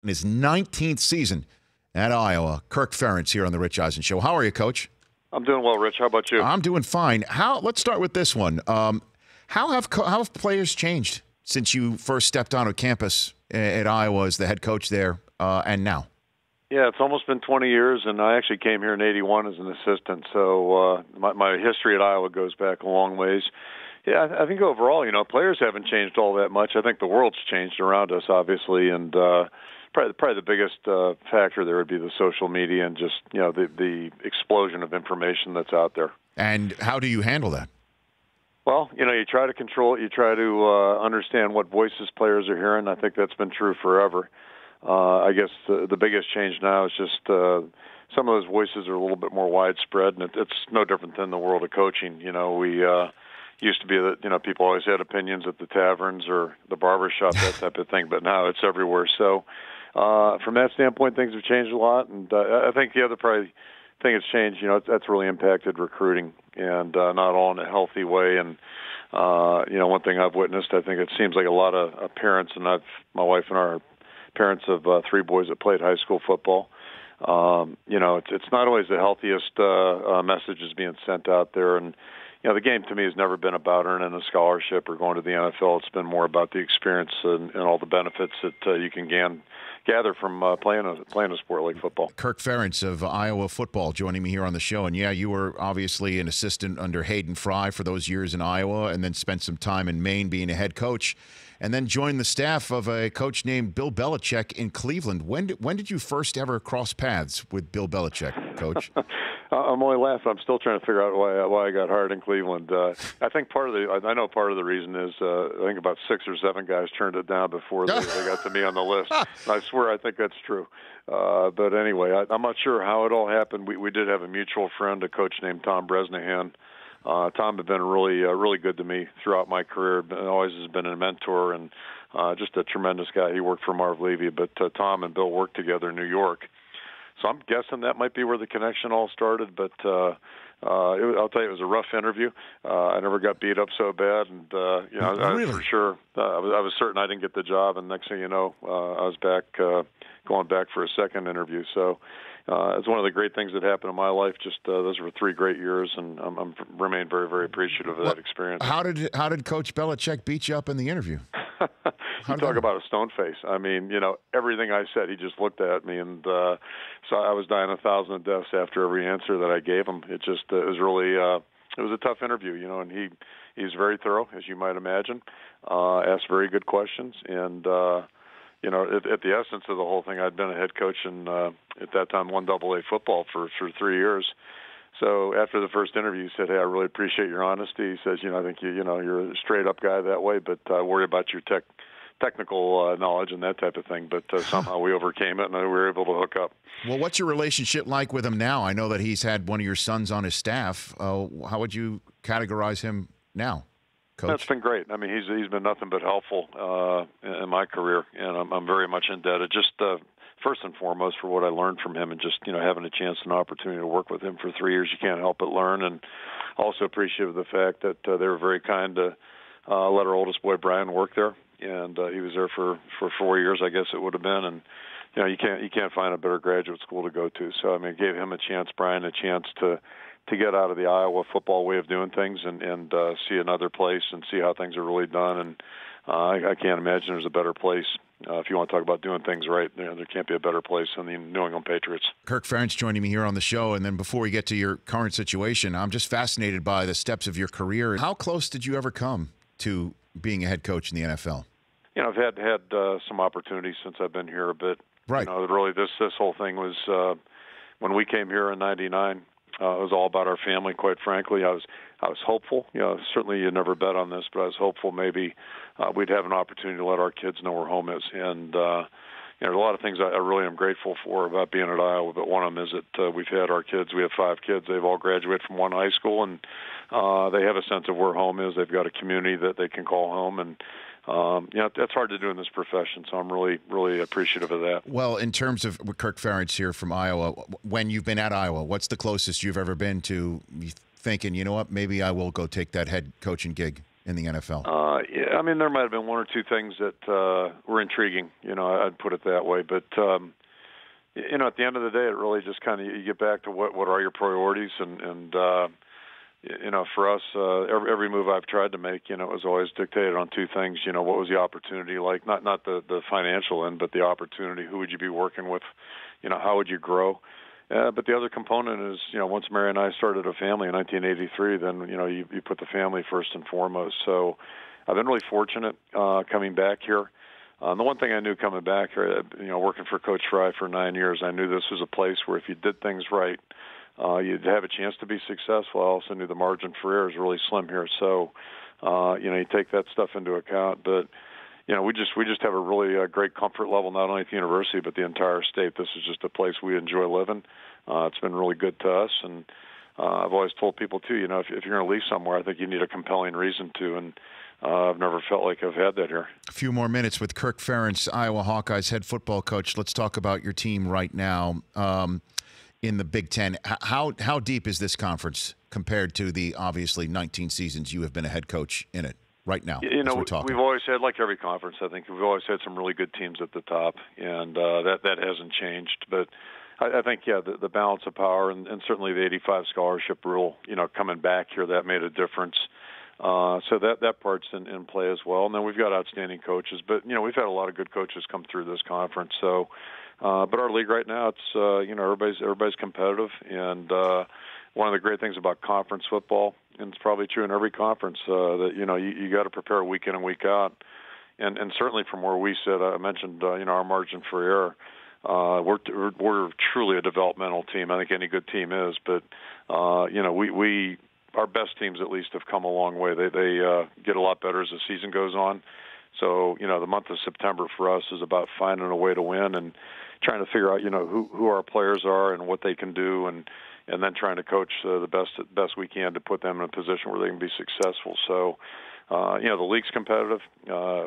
in his 19th season at Iowa. Kirk Ferentz here on the Rich Eisen Show. How are you, Coach? I'm doing well, Rich. How about you? I'm doing fine. Let's start with this one. How have players changed since you first stepped onto campus at Iowa as the head coach there and now? Yeah, it's almost been 20 years, and I actually came here in '81 as an assistant. So my history at Iowa goes back a long ways. Yeah, I think overall, players haven't changed all that much. I think the world's changed around us, obviously, and probably the biggest factor there would be the social media and just the explosion of information that's out there. And how do you handle that? Well, you try to control it. You try to understand what voices players are hearing. I think that's been true forever. I guess the biggest change now is just some of those voices are a little bit more widespread, and it's no different than the world of coaching. We used to be that people always had opinions at the taverns or the barbershop, that type of thing, but now it's everywhere. So from that standpoint, things have changed a lot, and I think the other probably thing that's changed, that's really impacted recruiting, and not all in a healthy way. And one thing I've witnessed, I think it seems like a lot of parents, and my wife and I are parents of 3 boys that played high school football. It's not always the healthiest messages being sent out there, and the game to me has never been about earning a scholarship or going to the NFL. It's been more about the experience and all the benefits that you can gather from playing a sport like football. Kirk Ferentz of Iowa football joining me here on the show. And yeah, you were obviously an assistant under Hayden Fry for those years in Iowa, and then spent some time in Maine being a head coach, and then joined the staff of a coach named Bill Belichick in Cleveland. When did you first ever cross paths with Bill Belichick, Coach? I'm only laughing. I'm still trying to figure out why I got hired in Cleveland. I think part of the reason is I think about 6 or 7 guys turned it down before they got to me on the list. And I swear I think that's true. But anyway, I'm not sure how it all happened. We did have a mutual friend, a coach named Tom Bresnahan. Tom had been really good to me throughout my career. Always has been a mentor and just a tremendous guy. He worked for Marv Levy, but Tom and Bill worked together in New York. So I'm guessing that might be where the connection all started. But I'll tell you, it was a rough interview. I never got beat up so bad, and Really? I was for sure. I was certain I didn't get the job, and next thing you know, I was back going back for a second interview. So. It's one of the great things that happened in my life. Just those were 3 great years, and I'm remain very, very appreciative of that experience. How did Coach Belichick beat you up in the interview? You talk about a stone face. I mean, everything I said, he just looked at me, and so I was dying 1,000 deaths after every answer that I gave him. It was really it was a tough interview, and he's very thorough, as you might imagine. Asked very good questions, and. At the essence of the whole thing, I'd been a head coach in, at that time, 1AA football for 3 years. So after the first interview, he said, "Hey, I really appreciate your honesty." He says, "I think you're a straight-up guy that way, but I worry about your technical knowledge and that type of thing." But somehow we overcame it, and we were able to hook up. Well, what's your relationship like with him now? I know that he's had one of your sons on his staff. How would you categorize him now? Coach? That's been great. I mean, he's been nothing but helpful in my career, and I'm very much indebted. Just first and foremost for what I learned from him, and just having a chance and opportunity to work with him for 3 years, you can't help but learn. And also appreciative of the fact that they were very kind to let our oldest boy Brian work there, and he was there for 4 years, I guess it would have been. And you can't find a better graduate school to go to. So I mean, it gave him a chance, Brian, a chance to get out of the Iowa football way of doing things and see another place and see how things are really done. And I can't imagine there's a better place. If you want to talk about doing things right, there can't be a better place than the New England Patriots. Kirk Ferentz joining me here on the show. And then before we get to your current situation, I'm just fascinated by the steps of your career. How close did you ever come to being a head coach in the NFL? I've had some opportunities since I've been here a bit. Right. Really, this whole thing was when we came here in '99. It was all about our family, quite frankly. I was hopeful. Certainly you never bet on this, but I was hopeful maybe we'd have an opportunity to let our kids know where home is. And there's a lot of things I really am grateful for about being at Iowa, but one of them is that we've had our kids. We have 5 kids. They've all graduated from one high school, and they have a sense of where home is. They've got a community that they can call home, and that's hard to do in this profession, so I'm really, really appreciative of that. Well, in terms of Kirk Ferentz here from Iowa, when you've been at Iowa, what's the closest you've ever been to thinking, you know what, maybe I will go take that head coaching gig in the NFL? Yeah, I mean, there might have been one or two things that were intriguing. I'd put it that way. But at the end of the day, it really just kind of you get back to what are your priorities, and for us, every move I've tried to make, it was always dictated on two things. What was the opportunity like? Not the financial end, but the opportunity. Who would you be working with? How would you grow? But the other component is, once Mary and I started a family in 1983, then, you put the family first and foremost. So I've been really fortunate coming back here. The one thing I knew coming back here, working for Coach Fry for 9 years, I knew this was a place where if you did things right, you'd have a chance to be successful. I also knew the margin for error is really slim here. So, you take that stuff into account. But we just have a really great comfort level, not only at the university, but the entire state. This is just a place we enjoy living. It's been really good to us. And I've always told people, too, if you're going to leave somewhere, I think you need a compelling reason to. And I've never felt like I've had that here. A few more minutes with Kirk Ferentz, Iowa Hawkeyes head football coach. Let's talk about your team right now in the Big Ten. How deep is this conference compared to the, obviously, 19 seasons you have been a head coach in it? Right now, we've always had, like every conference, I think we've always had some really good teams at the top, and that hasn't changed. But I think, the balance of power and certainly the 85 scholarship rule, coming back here, that made a difference. So that part's in play as well. And then we've got outstanding coaches, but we've had a lot of good coaches come through this conference. So, but our league right now, it's everybody's competitive, and one of the great things about conference football, and it's probably true in every conference, that you got to prepare week in and week out, and certainly from where we sit, I mentioned our margin for error. We're truly a developmental team. I think any good team is, but we our best teams at least have come a long way. They get a lot better as the season goes on. So the month of September for us is about finding a way to win and trying to figure out who our players are and what they can do, and then trying to coach the best we can to put them in a position where they can be successful. So the league's competitive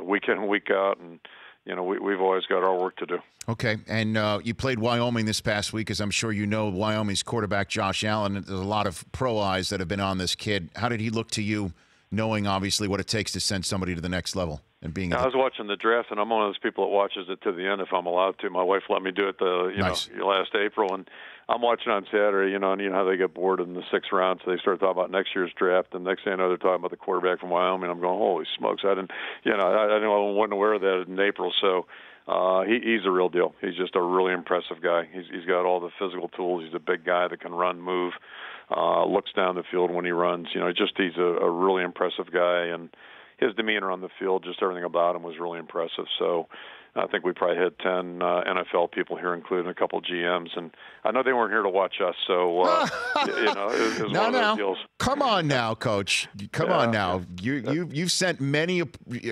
week in and week out, and we've always got our work to do. Okay, and you played Wyoming this past week, as I'm sure you know. Wyoming's quarterback Josh Allen. There's a lot of pro eyes that have been on this kid. How did he look to you, knowing obviously what it takes to send somebody to the next level? And being I was watching the draft, and I'm one of those people that watches it to the end if I'm allowed to. My wife let me do it Nice. Last April, and I'm watching on Saturday, and you know how they get bored in the 6th round, so they start talking about next year's draft, and next thing I know, they're talking about the quarterback from Wyoming. I'm going, holy smokes! I wasn't aware of that in April, so he's a real deal. He's just a really impressive guy. He's got all the physical tools. He's a big guy that can run, move, looks down the field when he runs. He's a really impressive guy, and his demeanor on the field, just everything about him was really impressive. So I think we probably had 10 NFL people here, including a couple GMs, and I know they weren't here to watch us. So it was one of those deals. Come on now, Coach. Come on now. You've sent many a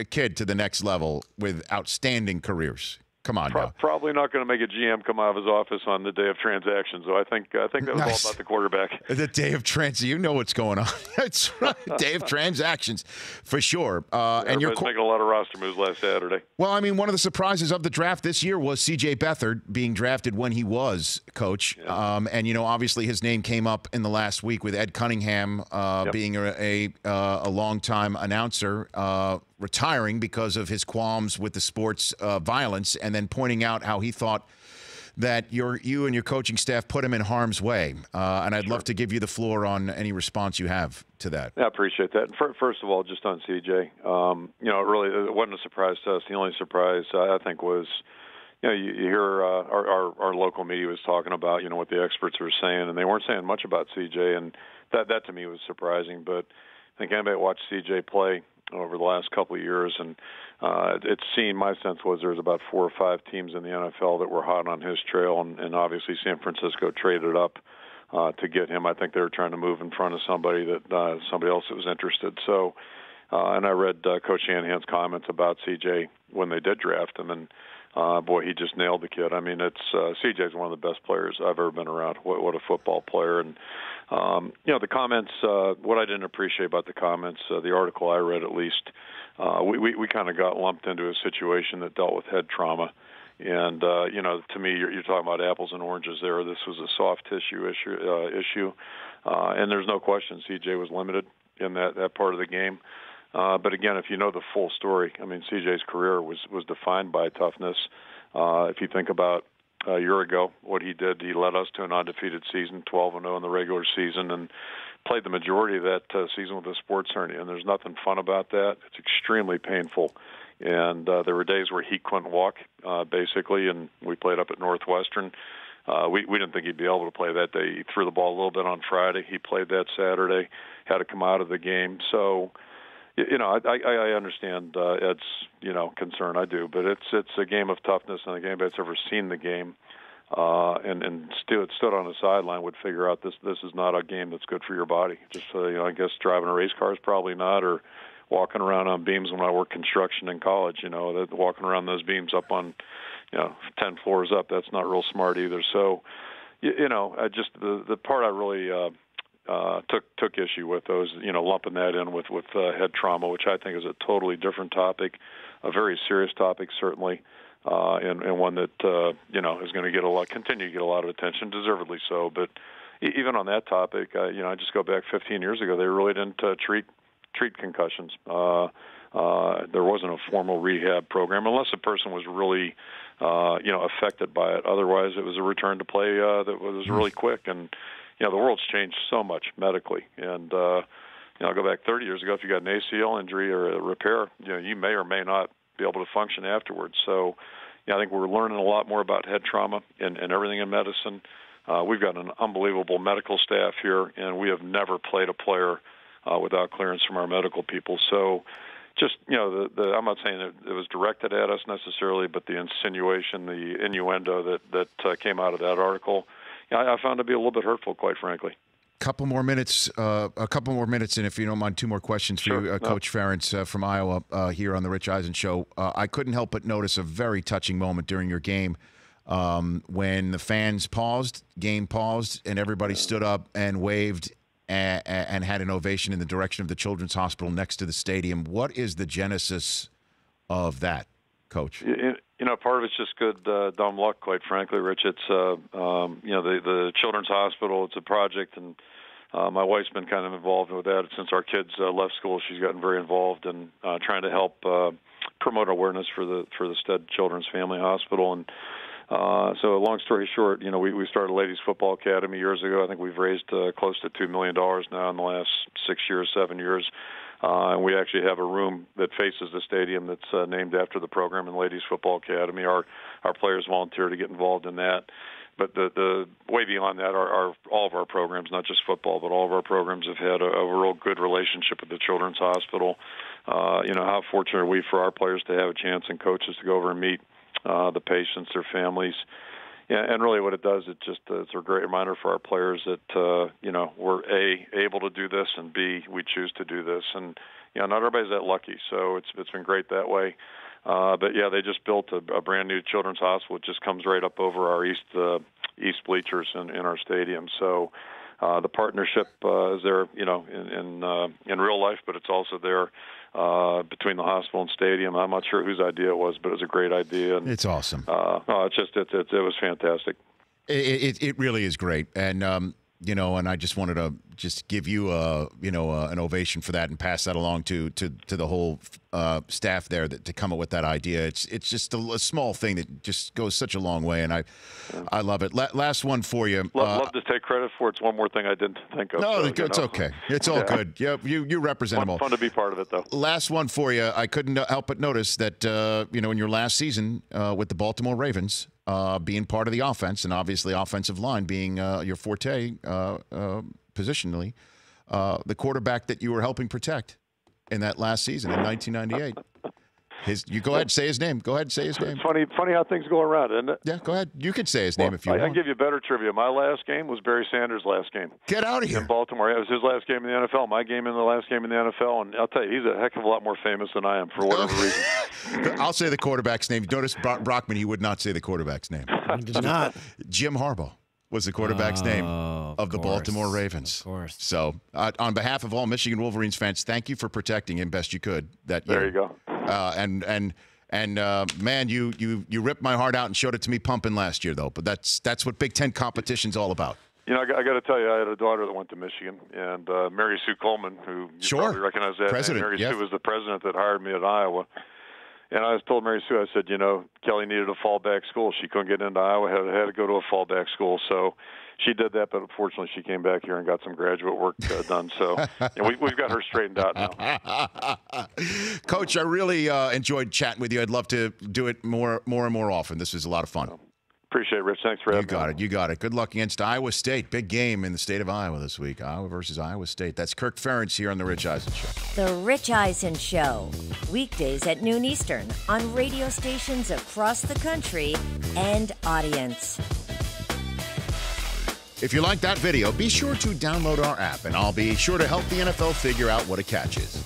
kid to the next level with outstanding careers. Come on now. Probably not going to make a GM come out of his office on the day of transactions. So I think that was all about the quarterback. The day of transactions. You know what's going on. That's right. Day of transactions, for sure. And you're making a lot of roster moves last Saturday. Well, I mean, one of the surprises of the draft this year was C.J. Beathard being drafted when he was, Coach. Yeah. And obviously his name came up in the last week with Ed Cunningham being a longtime announcer, retiring because of his qualms with the sports violence, and then pointing out how he thought that you and your coaching staff put him in harm's way. And I'd love to give you the floor on any response you have to that. I appreciate that. And first of all, just on CJ, it wasn't a surprise to us. The only surprise, I think, was, you hear our local media was talking about, what the experts were saying, and they weren't saying much about CJ, and that to me was surprising. But I think anybody that watched CJ play over the last couple of years, and my sense was there was about 4 or 5 teams in the NFL that were hot on his trail, and obviously San Francisco traded up to get him. I think they were trying to move in front of somebody else that was interested. So, and I read Coach Shanahan's comments about CJ when they did draft him, and he just nailed the kid. I mean, CJ's one of the best players I've ever been around. What a football player. And the comments, what I didn't appreciate about the comments, the article I read at least, we kind of got lumped into a situation that dealt with head trauma. And, to me, you're talking about apples and oranges there. This was a soft tissue issue. And there's no question CJ was limited in that part of the game. But again, if you know the full story, I mean, CJ's career was defined by toughness. If you think about a year ago, what he did, he led us to an undefeated season, 12-0 in the regular season, and played the majority of that season with a sports hernia. And there's nothing fun about that. It's extremely painful. And there were days where he couldn't walk, basically, and we played up at Northwestern. We didn't think he'd be able to play that day. He threw the ball a little bit on Friday. He played that Saturday, had to come out of the game. So, I understand Ed's, concern. I do, but it's a game of toughness, and anybody that's ever seen the game and stood on the sideline would figure out this is not a game that's good for your body. Just I guess driving a race car is probably not, or walking around on beams when I worked construction in college. Walking around those beams up on 10 floors up, that's not real smart either. So, just the part I really took issue with those, lumping that in with head trauma, which I think is a totally different topic, a very serious topic certainly, and one that is going to continue to get a lot of attention, deservedly so. But even on that topic, I just go back 15 years ago, they really didn't treat concussions. There wasn't a formal rehab program unless a person was really, affected by it. Otherwise, it was a return to play that was really quick. And the world's changed so much medically. And I'll go back 30 years ago. If you got an ACL injury or a repair, you may or may not be able to function afterwards. So, I think we're learning a lot more about head trauma and everything in medicine. We've got an unbelievable medical staff here, and we have never played a player without clearance from our medical people. So just, I'm not saying it was directed at us necessarily, but the insinuation, the innuendo that came out of that article, I found to be a little bit hurtful, quite frankly. A couple more minutes, and if you don't mind, two more questions for Sure. you, Coach Ferentz from Iowa here on the Rich Eisen Show. I couldn't help but notice a very touching moment during your game when the fans game paused, and everybody stood up and waved and had an ovation in the direction of the Children's Hospital next to the stadium. What is the genesis of that, Coach? Part of it's just good dumb luck, quite frankly, Rich. It's the Children's Hospital. It's a project, and my wife's been kind of involved with that since our kids left school. She's gotten very involved in trying to help promote awareness for the Stead Children's Family Hospital. And so, long story short, we started a ladies football academy years ago. I think we've raised close to $2 million now in the last 7 years. And we actually have a room that faces the stadium that's named after the program in Ladies Football Academy. Our players volunteer to get involved in that. But the way beyond that are all of our programs, not just football, but all of our programs have had a real good relationship with the Children's Hospital. How fortunate are we for our players to have a chance and coaches to go over and meet the patients, their families. Yeah, and really what it does, it's a great reminder for our players that, we're A, able to do this, and B, we choose to do this. And, not everybody's that lucky, so it's been great that way. But, yeah, they just built a brand-new children's hospital. It just comes right up over our east bleachers in our stadium. So the partnership is there, in real life, but it's also there between the hospital and stadium. I'm not sure whose idea it was, but it was a great idea. And, it's awesome. It was fantastic. It really is great. And, and I just wanted to just give you an ovation for that and pass that along to the whole staff there to come up with that idea. It's just a small thing that just goes such a long way, and I love it. Last one for you. Love to take credit for it. It's one more thing I didn't think of. No, it's okay. It's all good. Yeah, you represent them all. Fun to be part of it, though. Last one for you. I couldn't help but notice that in your last season with the Baltimore Ravens, being part of the offense, and obviously offensive line being your forte positionally, the quarterback that you were helping protect in that last season in 1998. You go ahead and say his name. Go ahead and say his name. It's funny how things go around, isn't it? Yeah, go ahead. You can say his name if you want. I can give you better trivia. My last game was Barry Sanders' last game. Get out of here. In Baltimore. It was his last game in the NFL. My game in the last game in the NFL. And I'll tell you, he's a heck of a lot more famous than I am for whatever reason. I'll say the quarterback's name. Notice Brockman, he would not say the quarterback's name. He did not. Jim Harbaugh was the quarterback's name of the Baltimore Ravens. Of course. So, on behalf of all Michigan Wolverines fans, thank you for protecting him best you could that year. There you go. And man, you ripped my heart out and showed it to me pumping last year, though. But that's what Big Ten competition's all about. You know, I got to tell you, I had a daughter that went to Michigan, and Mary Sue Coleman, who you probably recognize that president, name. Mary Sue was the president that hired me at Iowa. And I told Mary Sue, I said, you know, Kelly needed a fallback school. She couldn't get into Iowa, had to go to a fallback school. So she did that, but unfortunately she came back here and got some graduate work done. So we've got her straightened out now. Coach, I really enjoyed chatting with you. I'd love to do it more and more often. This was a lot of fun. Appreciate it, Rich. Thanks for having me. You got it. Good luck against Iowa State. Big game in the state of Iowa this week. Iowa versus Iowa State. That's Kirk Ferentz here on The Rich Eisen Show. The Rich Eisen Show. Weekdays at noon Eastern on radio stations across the country and audience. If you like that video, be sure to download our app, and I'll be sure to help the NFL figure out what a catch is.